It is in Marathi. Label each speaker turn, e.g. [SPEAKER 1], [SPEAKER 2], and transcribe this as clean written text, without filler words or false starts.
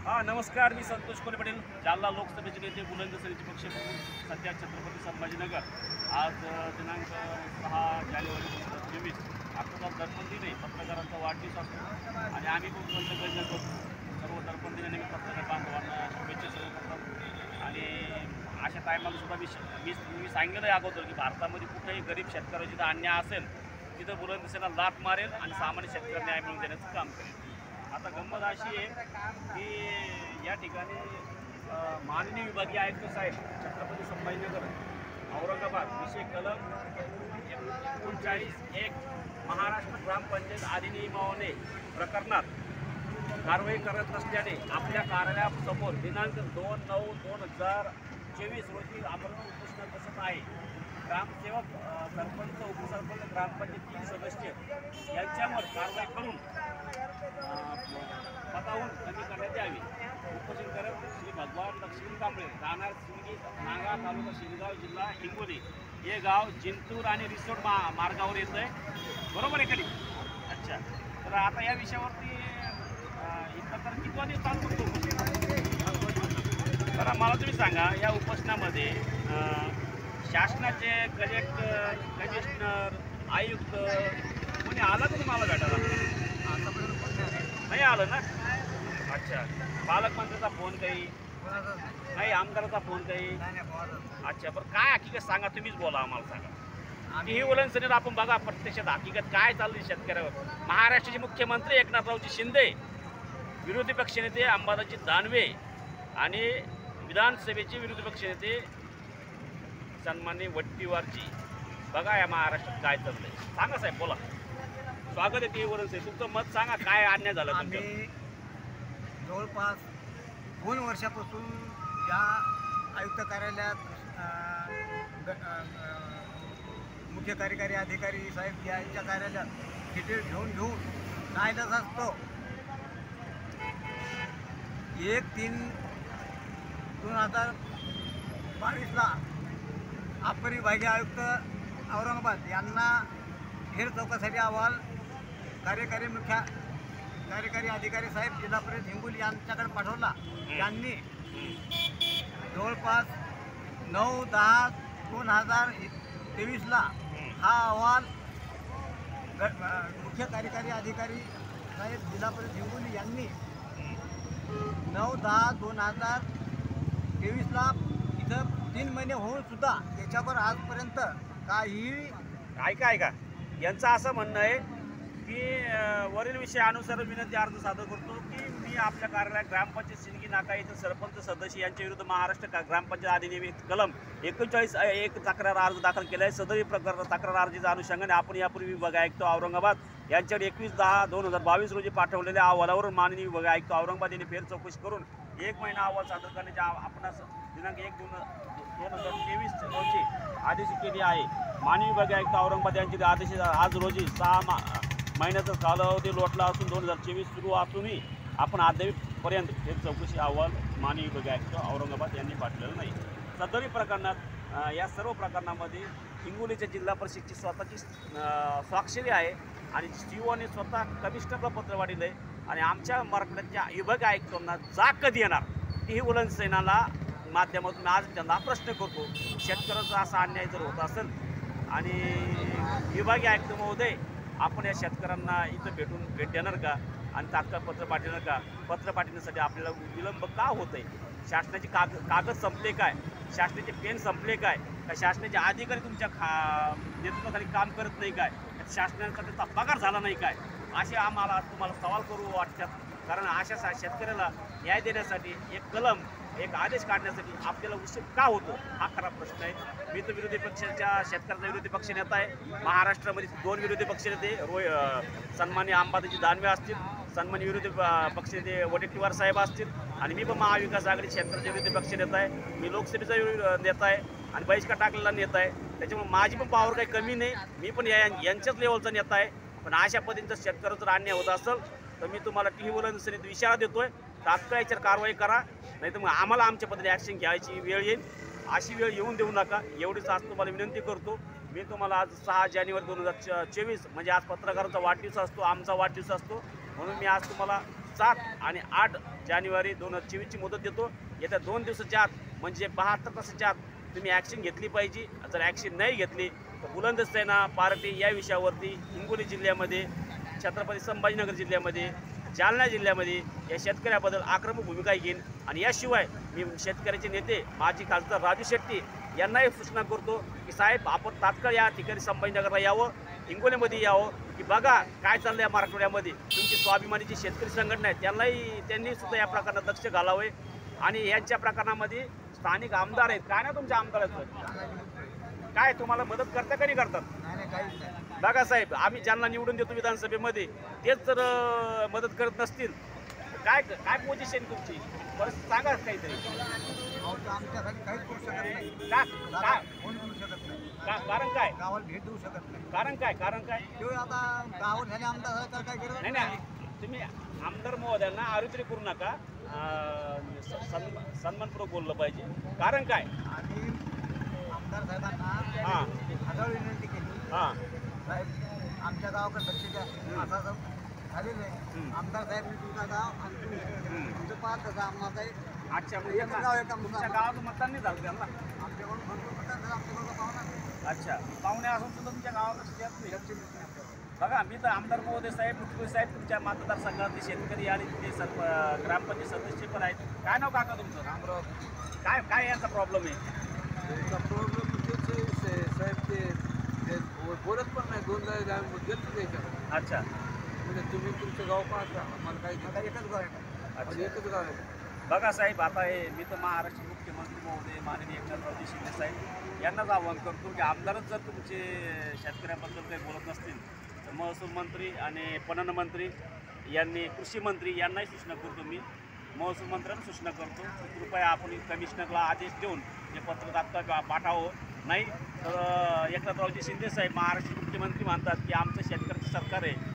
[SPEAKER 1] नमस्कार. मी संतोष कोले पाटील, जालना लोकसभेचे नेते, बुलंदशहरीचे पक्षप्रमुख, सध्या छत्रपती संभाजीनगर. आज दिनांक 6 जानेवारी 2024. आजचा दर्पण दिन आहे, पत्रकारांचा वाढदिवस असतो आणि आम्ही खूप बंद करतो. सर्व दर्पण दिनानिमित्त पत्रकार बांधवांना शुभेच्छा सर्व करतात. आणि अशा टायमाला सुद्धा मी सांगितलं आहे अगोदर की भारतामध्ये कुठेही गरीब शेतकऱ्याची जिथं अन्याय असेल तिथं बुलंदशहरीला लाथ मारेल आणि सामान्य शेतकऱ्यांना न्याय मिळवून देण्याचं काम करेल. आता गंमत अशी आहे की या ठिकाणी माननीय विभागीय आयुक्त साहेब, छत्रपती संभाजीनगर, औरंगाबाद, विषय कलम 39(1) महाराष्ट्र ग्रामपंचायत अधिनियमाने प्रकरणात कारवाई करत नसल्याने आपल्या कार्यालयासमोर दिनांक 2/9/2024 रोजी आमरण उपोषण बसत आहे. ग्रामसेवक, सरपंच, उपसरपंच, ग्रामपंचायतीचे सदस्य यांच्यावर कारवाई करून पदावून कमी करण्यात यावी. उपोषण करत श्री भगवान लक्ष्मी कांबळे, राहणार शिंगी, नागा, तालुका शिरगाव, जिल्हा हिंगोली. हे गाव जिंतूर आणि रिसोड मार्गावर येतं आहे, बरोबर आहे कधी? अच्छा. तर आता या विषयावरती इथं तर किती दिवस चालू करतो बरं, मला तुम्ही सांगा, या उपोषणामध्ये शासनाचे कलेक्टर, कमिशनर, आयुक्त कोणी आला का तुम्हाला भेटायला? नाही आलं ना? अच्छा. पालकमंत्र्याचा फोन काही नाही, आमदाराचा फोन काही? अच्छा. बरं, काय हकीकत सांगा, तुम्हीच बोला, आम्हाला सांगा. ही बुलंदशहरीला आपण बघा प्रत्यक्षात हकीकत काय चालली शेतकऱ्यावर. महाराष्ट्राचे मुख्यमंत्री एकनाथरावजी शिंदे, विरोधी पक्षनेते अंबादासजी दानवे आणि विधानसभेचे विरोधी पक्षनेते सन्माननीय वट्टीवारजी. बघा या महाराष्ट्रात काय चाललंय, सांगा साहेब, बोला. स्वागत आहे टीव्हीवरच आहे, तुमचं मत सांगा, काय अन्याय झाला?
[SPEAKER 2] आम्ही जवळपास 2 वर्षापासून या आयुक्त कार्यालयात मुख्य कार्यकारी अधिकारी साहेब यांच्या कार्यालयात डिटेल घेऊन राहिलाच असतो. 1/3/2022 अपर विभागीय आयुक्त औरंगाबाद यांना हेर चौकासाठी अहवाल कार्यकारी अधिकारी साहेब, जिल्हा परिषद हिंगोली यांच्याकडे पाठवला. त्यांनी जवळपास 9/10/2023 हा अहवाल मुख्य कार्यकारी अधिकारी साहेब, जिल्हा परिषद हिंगोली यांनी 9/10/2023 इथं 3 महिने होऊन सुद्धा याच्यावर आजपर्यंत काही
[SPEAKER 1] ऐका यांचं असं म्हणणं आहे की वरील विषयानुसार विनंती अर्ज सादर करतो की मी आपल्या कार्यालयात ग्रामपंचायत शिंदगी नाका येथील सरपंच सदस्य यांच्या विरुद्ध महाराष्ट्र ग्रामपंचायत अधिनियम कलम 39(1) तक्रार अर्ज दाखल केला आहे. सदरी प्रकरण तक्रार अर्जाच्या अनुषंगाने आपण यापूर्वी विभाग आयुक्त औरंगाबाद यांच्याकडे 21/10/2022 रोजी पाठवलेल्या अहवालावरून माननीय विभाग आयुक्त औरंगाबाद यांनी फेर चौकशी करून 1 महिना अहवाल सादर करण्याची आपणास दिनांक 1/2/2023 रोजी आदेश केली आहे. माननीय विभाग आयुक्त औरंगाबाद यांचे आदेश आज रोजी 6 महिन्याचा कालावधी लोटला असून 2024 सुरू असूनही आपण अद्यापपर्यंत हे चौकशी अहवाल माननीय विभाग आयुक्त औरंगाबाद यांनी पाठवलेलं नाही. सदरी प्रकरणात या सर्व प्रकरणामध्ये हिंगोलीच्या जिल्हा परिषदची स्वतःची स्वाक्षरी आहे आणि सीओने स्वतः कमिशनरला पत्र पाठवलं आहे आणि आमच्या मराठवाड्याच्या विभाग आयुक्तांना जाग कधी येणार ही बुलंदशहरीला माध्यमातून आज त्यांना प्रश्न करतो. शेतकऱ्याचा असा अन्याय जर होत असेल आणि विभागीय आयुक्त महोदय, आपण या शेतकऱ्यांना इथं भेट देणार का आणि तात्काळ पत्र पाठवणार का? पत्र पाठवण्यासाठी आपल्याला विलंब का होत आहे? शासनाचे कागद संपले काय? शासनाचे पेन संपले काय? का शासनाचे अधिकारी तुमच्या नेतृत्वाखाली काम करत नाही काय? शासनाचा त्याचा पगार झाला नाही काय? असे आम्हाला तुम्हाला सवाल करू वाटतात. कारण अशा शेतकऱ्याला न्याय देण्यासाठी एक आदेश काढण्यासाठी आपल्याला उशीर का होतो हा खरा प्रश्न आहे. मी तर विरोधी पक्षाच्या शेतकऱ्याचा विरोधी पक्षनेता आहे. महाराष्ट्रामध्ये 2 विरोधी पक्षनेते सन्माननीय अंबादासजी दानवे असतील, सन्माननीय विरोधी पक्षनेते वडेट्टीवार साहेब असतील आणि मी पण महाविकास आघाडी शेतकऱ्याचा विरोधी पक्षनेता आहे. मी लोकसभेचा नेता आहे आणि बहिष्कार टाकलेला नेता आहे. त्याच्यामुळे माझी पण पावर काही कमी नाही. मी पण यांच्याच लेवलचा नेता आहे. पण अशा पद्धतीचा शेतकऱ्याचा जर अन्याय होत असेल तर मी तुम्हाला टीव्हीवरून इशारा देतोय, तात्काळ याच्यावर कारवाई करा, नाही तर मग आम्हाला आमच्या पद्धतीने ॲक्शन घ्यायची वेळ येईल. अशी वेळ येऊन देऊ नका, एवढीच आज तुम्हाला विनंती करतो. मी तुम्हाला आज 6 जानेवारी 2024 म्हणजे आज पत्रकारांचा वाढदिवस असतो, आमचा वाढदिवस असतो, म्हणून मी आज तुम्हाला 7 आणि 8 जानेवारी 2024ची मुदत देतो. येत्या 2 दिवसाच्या आत म्हणजे 72 तासाच्या आत तुम्ही ॲक्शन घेतली पाहिजे. जर ॲक्शन नाही घेतली तर बुलंद सेना पार्टी या विषयावरती हिंगोली जिल्ह्यामध्ये, छत्रपती संभाजीनगर जिल्ह्यामध्ये, जालना जिल्ह्यामध्ये या शेतकऱ्याबद्दल आक्रमक भूमिका घेईन. आणि याशिवाय मी शेतकऱ्याचे नेते माजी खासदार राजू शेट्टी यांनाही सूचना करतो की साहेब आपण तात्काळ या ठिकाणी संभाजीनगरला यावं, हिंगोलीमध्ये यावं की बघा काय चाललं आहे मराठवाड्यामध्ये. तुमची स्वाभिमानी जी शेतकरी संघटना आहे त्यांनी सुद्धा या प्रकरणात लक्ष घालावे. आणि यांच्या प्रकरणामध्ये स्थानिक आमदार आहेत, काय ना तुमच्या आमदाराचं काय तुम्हाला मदत करता का नाही करतात?
[SPEAKER 2] नाही काहीच नाही.
[SPEAKER 1] बघा साहेब, आम्ही ज्यांना निवडून देतो विधानसभेमध्ये तेच जर मदत करत नसतील तर काय काय पोझिशन तुमची परिस्थिती सांगा काहीतरी.
[SPEAKER 2] आमच्यासाठी काहीच करू शकत नाही.
[SPEAKER 1] का
[SPEAKER 2] कोणी करू शकत नाही.
[SPEAKER 1] कारण काय?
[SPEAKER 2] गावाला भेट देऊ शकत नाही.
[SPEAKER 1] कारण काय
[SPEAKER 2] तो आता गावात झाले आमदार झाले तर काय
[SPEAKER 1] नाही
[SPEAKER 2] केलं
[SPEAKER 1] नाही, तुम्ही आमदार महोदयांना आरोग्य करू नका, सन्मानपूर्वक बोललं पाहिजे. कारण काय?
[SPEAKER 2] आणि आमदार साहेबांना
[SPEAKER 1] हां
[SPEAKER 2] आढळ विनंती केली,
[SPEAKER 1] हां
[SPEAKER 2] साहेब आमच्या गावाकडे लक्ष द्या. आता झालेलं आहे. आमदार साहेब मी तुमचं गाव आणि तुमचं पाहत होता आम्हाला काही
[SPEAKER 1] अच्छा,
[SPEAKER 2] एकच गाव आहे का
[SPEAKER 1] तुमच्या गावात मतदान नाही झालं त्यांना?
[SPEAKER 2] आमच्याकडून भरपूर मतदार झालं, आमच्याकडून पाहुणा
[SPEAKER 1] अच्छा, पाहुणे असून सुद्धा तुमच्या गावात लक्ष देत नाही.
[SPEAKER 2] लक्ष देत नाही आमच्याकडे.
[SPEAKER 1] बघा, मी तर आमदार महोदय साहेब, मुख्यमंत्री साहेब तुमच्या मतदारसंघातले शेतकरी आणि ते सर्व ग्रामपंचायत सदस्य पण आहेत. काय नाव काका तुमचं?
[SPEAKER 2] रामराव
[SPEAKER 1] काय काय यांचा प्रॉब्लेम आहे?
[SPEAKER 2] त्यांचा प्रॉब्लेम तेच आहे साहेब, ते बोलत पण नाही. 2 जागा आम्ही गेलो त्याच्याकडे.
[SPEAKER 1] अच्छा
[SPEAKER 2] म्हणजे तुम्ही तुमचं गाव पाहता, आम्हाला काही एकच गाव आहे.
[SPEAKER 1] अच्छा,
[SPEAKER 2] एकच गाव आहे.
[SPEAKER 1] बघा साहेब, आता हे मी तर महाराष्ट्र मुख्यमंत्री महोदय माननीय एकनाथरावजी शिंदे साहेब यांनाच आवाहन करतो की आमदारच जर तुमचे शेतकऱ्याबद्दल काही बोलत नसतील तर महसूल मंत्री आणि पणन मंत्री यांनी, कृषी मंत्री यांनाही सूचना करतो. मी महसूल मंत्र्यांना सूचना करतो की कृपया आपण कमिशनरला आदेश देऊन हे पत्र तात्काळ पाठावं. नाही तर एकनाथरावजी शिंदे साहेब महाराष्ट्र मुख्यमंत्री म्हणतात की आमचं शेतकऱ्याचं सरकार आहे,